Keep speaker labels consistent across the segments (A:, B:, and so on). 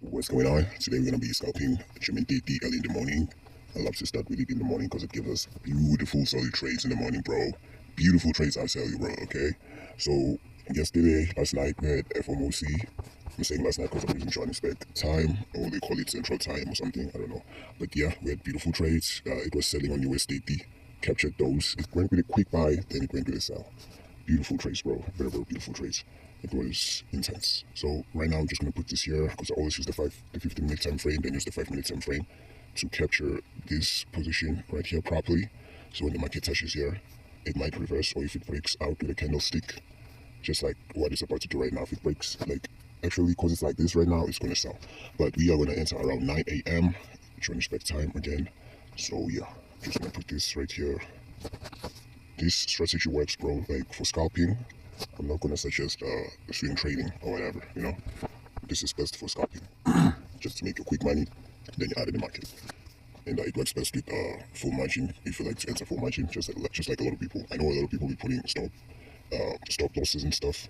A: What's going on? Today we're going to be scalping German DD early in the morning. I love to start with it in the morning because it gives us beautiful solid trades in the morning, bro. Beautiful trades, I tell you, bro, okay? So, last night, we had FOMC. I'm saying last night because I'm using short spec time, or they call it central time or something, I don't know. But yeah, we had beautiful trades. It was selling on USDT. Captured those. It went with a quick buy, then it went with a sell. Beautiful trades, bro. Very, very beautiful trades. It was intense. So right now I'm just gonna put this here because I always use the 15-minute time frame, then use the 5-minute time frame to capture this position right here properly. So when the market touches here, it might reverse, or if it breaks out with a candlestick, just like what it's about to do right now. If it breaks, like actually, because it's like this right now, it's gonna sell. But we are gonna enter around 9 a.m. Join spec time again. So yeah, just gonna put this right here. This strategy works, bro. Like for scalping, I'm not gonna suggest swing trading or whatever. This is best for scalping, just to make your quick money, then you add in the market. And it works best with full margin if you like to enter full margin, just like a lot of people. I know a lot of people be putting stop losses and stuff.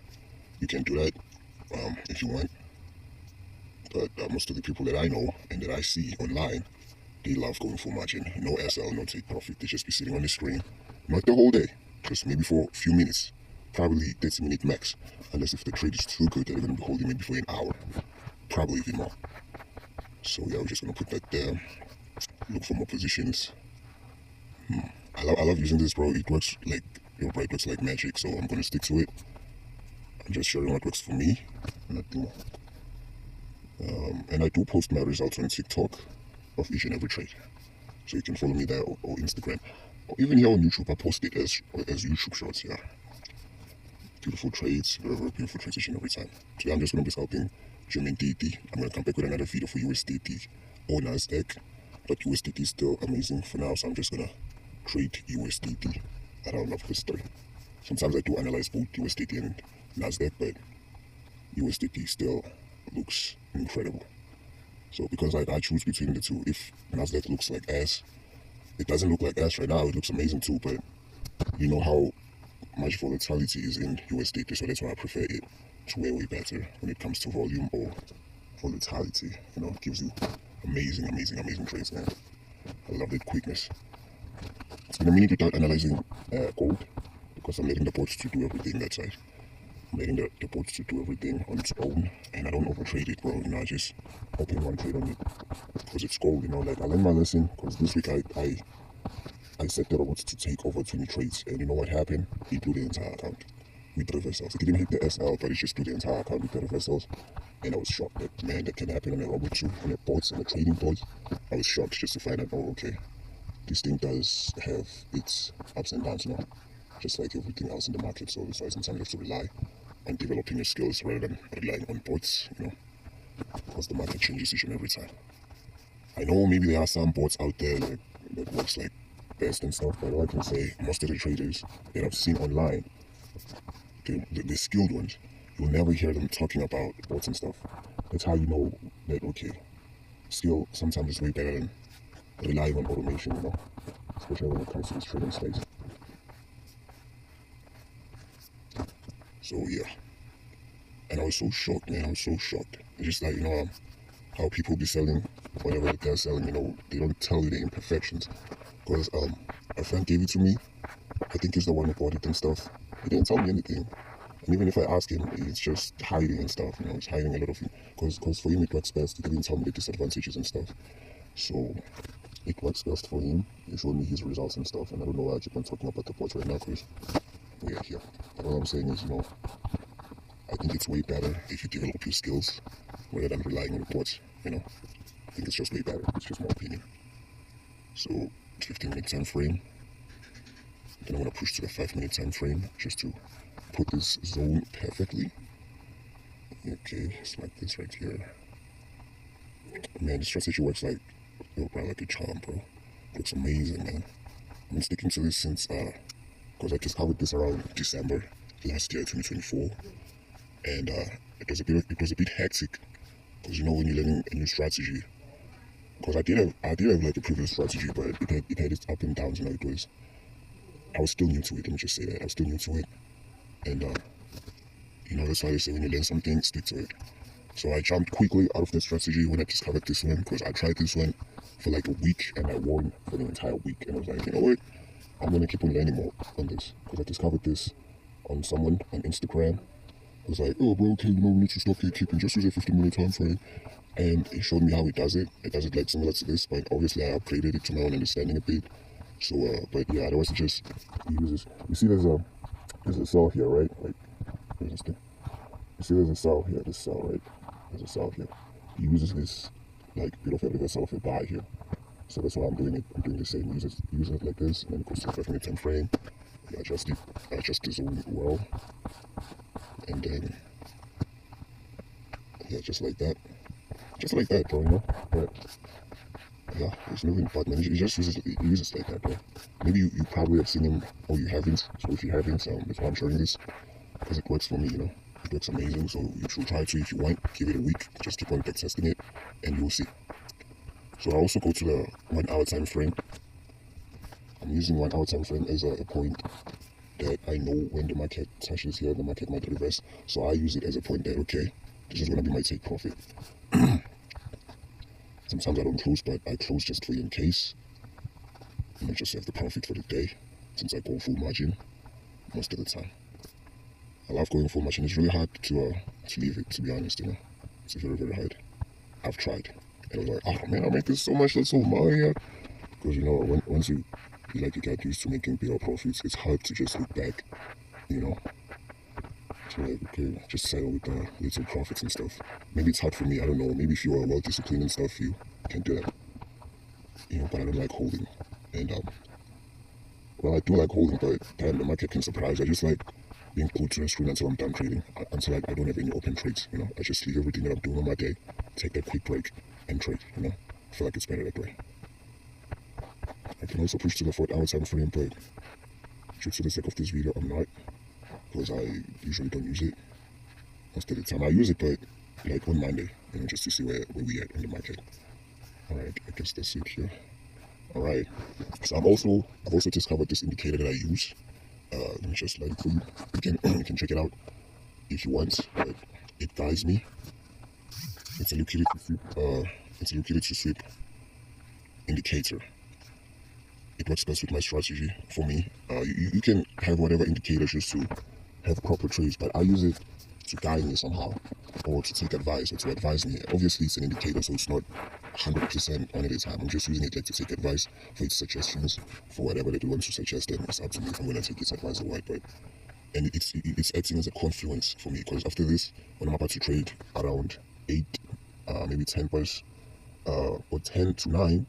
A: You can do that if you want, but most of the people that I know and that I see online, they love going full margin. No SL, no take profit. They just be sitting on the screen. Not the whole day, just maybe for a few minutes, probably 30-minute max, unless if the trade is too good, they're going to be holding maybe for an hour, probably even more. So yeah, we're just going to put that there, look for more positions. I love using this, bro. It works like, bro, it looks like magic, so I'm going to stick to it. I'm just sharing what works for me, nothing more. And I do post my results on TikTok of each and every trade, so you can follow me there, or Instagram. Even here on YouTube, I post it as YouTube shorts, yeah. Beautiful trades, very, very beautiful trades each and every time. Today I'm just going to be scalping German DD. I'm going to come back with another video for USDT or NASDAQ, but USDT is still amazing for now, so I'm just going to trade USDT. I don't love history. Sometimes I do analyze both USDT and NASDAQ, but USDT still looks incredible. So because I choose between the two, if NASDAQ looks like ass, it doesn't look like ass right now, it looks amazing too, but you know how much volatility is in USDT, so that's why I prefer it to way better when it comes to volume or volatility. It gives you amazing trades, man. I love that quickness. It's been a minute without analyzing gold because I'm letting the bots to do everything that side. I'm letting the bots to do everything on its own, and I don't overtrade it, bro. I just open one trade on it because it's gold. Like I learned my lesson because this week I set the robots to take over 20 trades, and you know what happened? It blew the entire account with reversals. It didn't hit the SL, but it just blew the entire account with the reversals. And I was shocked that, man, that can happen on a robot too, on a bots and a trading bots. I was shocked just to find out, oh, okay, this thing does have its ups and downs, just like everything else in the market. So that's why sometimes you have to rely on developing your skills rather than relying on bots, because the market changes each and every time. I know maybe there are some bots out there that works like best and stuff, but all I can say, most of the traders that I've seen online, the skilled ones, you'll never hear them talking about bots and stuff. That's how you know that, okay, skill sometimes is way better than relying on automation, especially when it comes to this trading space. So yeah, and I was so shocked, man. I was so shocked. It's just like, how people be selling whatever they're selling, they don't tell you the imperfections. Because a friend gave it to me. I think he's the one who bought it and stuff. He didn't tell me anything. And even if I ask him, it's just hiding and stuff, he's hiding a lot of it. Because for him it works best. He didn't tell me the disadvantages and stuff. So it works best for him. He showed me his results and stuff. And I don't know why I keep on talking about the bot right now, because we are here. But all I'm saying is, I think it's way better if you develop your skills rather than relying on the bots, I think it's just way better. It's just my opinion. So 15-minute time frame. Then I'm going to push to the 5-minute time frame just to put this zone perfectly. Okay, it's like this right here. Man, the strategy works like, like a charm, bro. It looks amazing, man. I've been sticking to this since, because I discovered this around December last year, 2024. And it was a bit hectic, because when you're learning a new strategy, because I did have like a previous strategy, but it had its up and downs. I was still new to it. Let me just say that I was still new to it, and that's why they say when you learn something, stick to it. So I jumped quickly out of the strategy when I discovered this one, because I tried this one for like a week and I won for the entire week. And I was like, you know what? I'm gonna keep on learning more on this, because I discovered this on someone on Instagram. I was like, oh bro, okay, you know, we need to stop gatekeeping, just use a 15-minute time frame. And he showed me how he does it. It does it like similar to this, but obviously I upgraded it to my own understanding a bit. So, but yeah, otherwise it just uses. You see, there's a cell here, right? Like, where's this thing? You see, there's a cell here. This cell, right? There's a cell here. He uses this like bit of a cell of a bar here. So that's why I'm doing it. I'm doing the same. Uses it like this, and then it goes to 5-minute time frame. You adjust it, adjust the zone well, and then yeah, just like that, bro. You know, but yeah, there's nothing but man. He just uses like that, bro. Maybe you probably have seen him or you haven't. So if you haven't, that's why I'm showing this, because it works for me. You know, it works amazing. So you should try to if you want. Give it a week. Just keep on back testing it, and you'll see. So I also go to the 1 hour time frame. I'm using 1 hour time frame as a point that I know when the market touches here, the market might reverse. So I use it as a point that, okay, this is going to be my take profit. Sometimes I don't close, but I close just for you in case. And I just have the profit for the day, since I go full margin most of the time. I love going full margin. It's really hard to leave it, to be honest, you know. It's very, very hard. I've tried. And I was like, oh man, I make this so much, that's so money. Because you know, once you get used to making bigger profits, it's hard to just look back, you know. So like, okay, just settle with the little profits and stuff. Maybe it's hard for me, I don't know. Maybe if you are well disciplined and stuff, you can do that. You know, but I don't like holding. And well, I do like holding, but damn, the market can surprise. I just like being glued to the screen until I'm done trading, until I don't have any open trades, you know. I just leave everything that I'm doing on my day, take that quick break, and trade, you know. I feel like it's better that way. I can also push to the 4 hour time frame, but just for the sake of this video, I'm not, because I usually don't use it most of the time. I use it, but like on Monday, you know, just to see where we at in the market. Alright, I guess that's it here. Alright, so I've also discovered this indicator that I use. Let me just let it for you. You can check it out if you want, but it guides me. It's a liquidity sweep indicator. It works best with my strategy for me. You can have whatever indicator just to have proper trades, but I use it to guide me somehow, or to take advice, or to advise me. Obviously, it's an indicator, so it's not 100% on at a time. I'm just using it like to take advice for its suggestions, for whatever that it wants to suggest, and it's up to me if I'm going to take its advice or what. But and it's acting as a confluence for me, because after this, when I'm about to trade around 8, maybe 10 bars, or 10 to 9,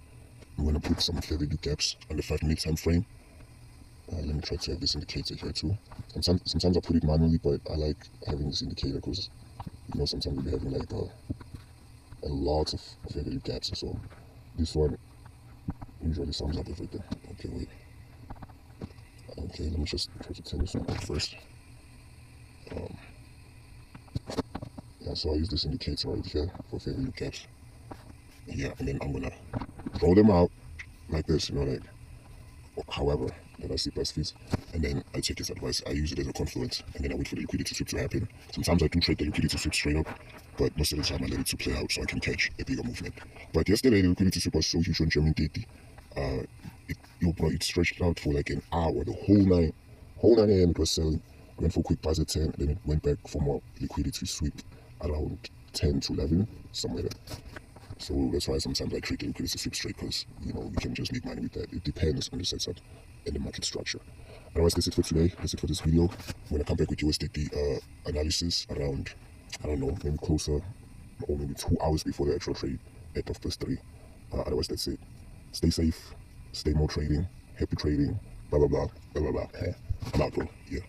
A: I'm going to put some fair value gaps on the 5-minute time frame. Let me try to have this indicator here too. Sometimes I put it manually, but I like having this indicator because, you know, sometimes we'll be having like a lot of fair value gaps. So this one usually sums up everything. Okay, wait. Okay, let me just try to turn this one off first. Yeah, so I use this indicator right here for fair value gaps. Yeah, and then I'm gonna roll them out like this, you know, like however that I see best fits, and then I take his advice. I use it as a confluence, and then I wait for the liquidity sweep to happen. Sometimes I do trade the liquidity sweep straight up, but most of the time I let it to play out so I can catch a bigger movement. But yesterday the liquidity sweep was so huge on German 30. It stretched out for like an hour, the whole 9 a.m. it was selling. Went for a quick buzz at 10, then it went back for more liquidity sweep around 10 to 11, somewhere there. So that's why sometimes I trade the liquidity sweep straight, because, you know, you can just make money with that. It depends on the setup and the market structure. Otherwise, that's it for today. That's it for this video. I'm going to come back with USDT analysis around, I don't know, maybe closer, or maybe 2 hours before the actual trade at 3:30. Otherwise, that's it. Stay safe. Stay more trading. Happy trading. Blah, blah, blah. Blah, blah, blah. I'm out, bro. Yeah.